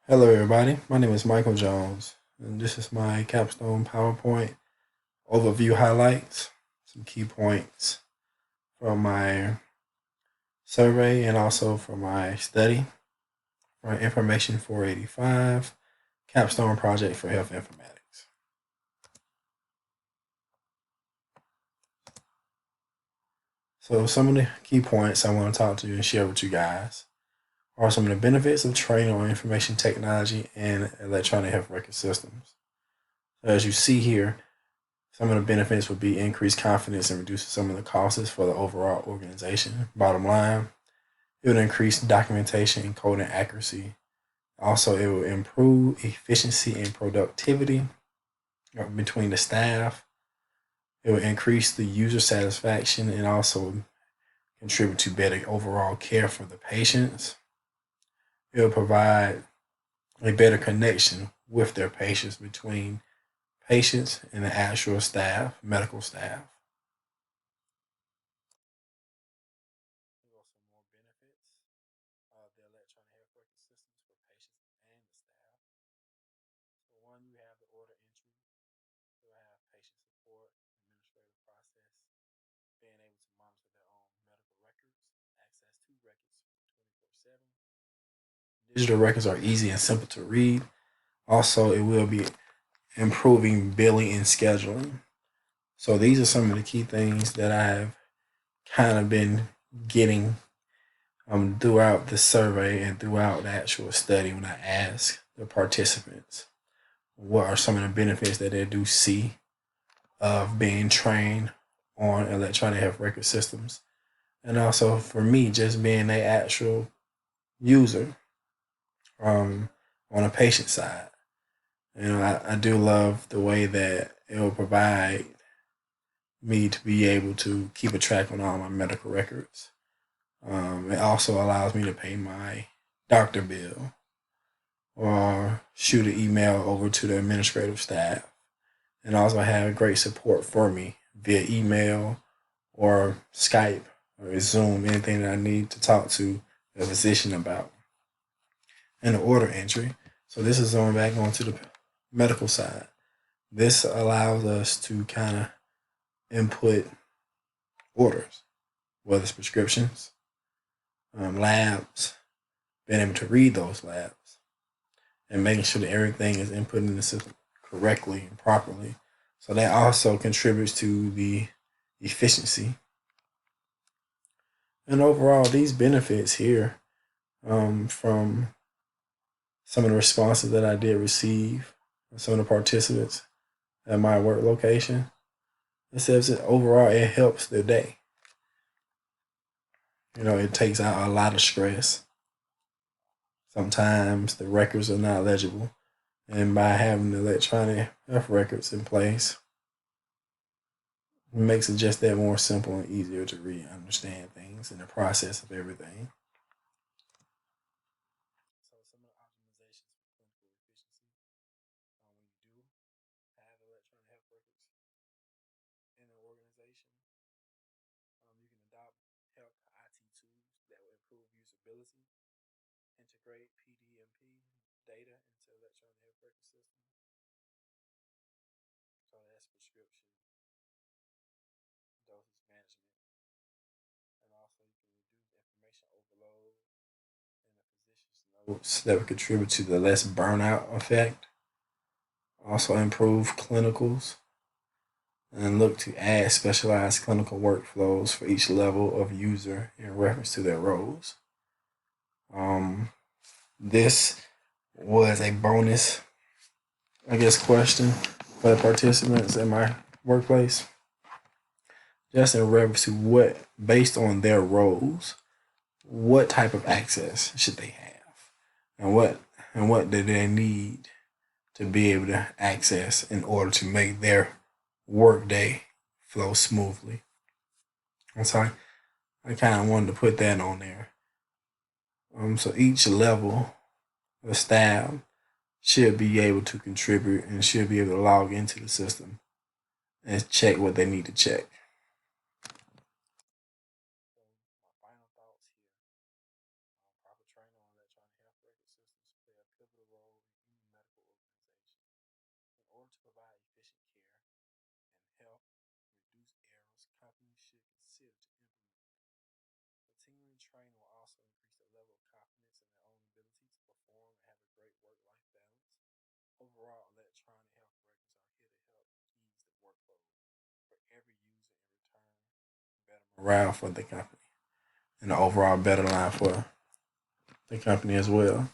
Hello, everybody. My name is Michael Jones, and this is my capstone PowerPoint overview highlights, some key points from my survey and also from my study for Information 485 Capstone Project for Health Informatics. So, some of the key points I want to talk to you and share with you guys are some of the benefits of training on information technology and electronic health record systems. So as you see here, some of the benefits would be increased confidence and reducing some of the costs for the overall organization. Bottom line, it would increase documentation and coding accuracy. Also, it will improve efficiency and productivity between the staff. It will increase the user satisfaction and also contribute to better overall care for the patients. It will provide a better connection with their patients between patients and the actual staff, medical staff. Also, more benefits of the electronic health record systems for patients and the staff. So, one, you have the order entry, you'll have patient support, administrative process, being able to monitor their own medical records, access to records 24/7. Digital records are easy and simple to read. Also, it will be improving billing and scheduling. So, these are some of the key things that I've kind of been getting throughout the survey and throughout the actual study when I ask the participants what are some of the benefits that they do see of being trained on electronic health record systems. And also for me, just being an actual user on a patient side. I do love the way that it will provide me to be able to keep a track on all my medical records. It also allows me to pay my doctor bill or shoot an email over to the administrative staff and also have great support for me via email or Skype or Zoom, anything that I need to talk to a physician about. And the order entry. So this is going back onto the medical side. This allows us to kind of input orders, whether it's prescriptions, labs, being able to read those labs, and making sure that everything is input in the system correctly and properly. So that also contributes to the efficiency. And overall, these benefits here from some of the responses that I did receive from some of the participants at my work location, it says that overall it helps their day. It takes out a lot of stress. Sometimes the records are not legible. And by having the electronic health records in place, it makes it just that more simple and easier to read and understand things and the process of everything. So some of the optimizations for clinical efficiency, when you do have electronic health records in an organization, you can adopt health IT tools that will improve usability, integrate PDMP data into electronic health record systems. So that's prescription dosage management. And also you can reduce information overload in the physician's notes that would contribute to the less burnout effect. Also improve clinicals and look to add specialized clinical workflows for each level of user in reference to their roles. Um, this was a bonus, I guess, question for the participants in my workplace, just in reference to what, based on their roles, what type of access should they have, and what do they need to be able to access in order to make their workday flow smoothly. And so I kind of wanted to put that on there. So each level of staff should be able to contribute and should be able to log into the system and check what they need to check. So my final thoughts here. Proper training on electronic health record systems play a pivotal provide efficient care and help reduce errors, companies should consider to implement. Continuing training will also increase the level of confidence in their own ability to perform and have a great work-life balance. Overall, electronic health records are here to help ease the workload for every user in return better morale for the company and the overall better line for the company as well.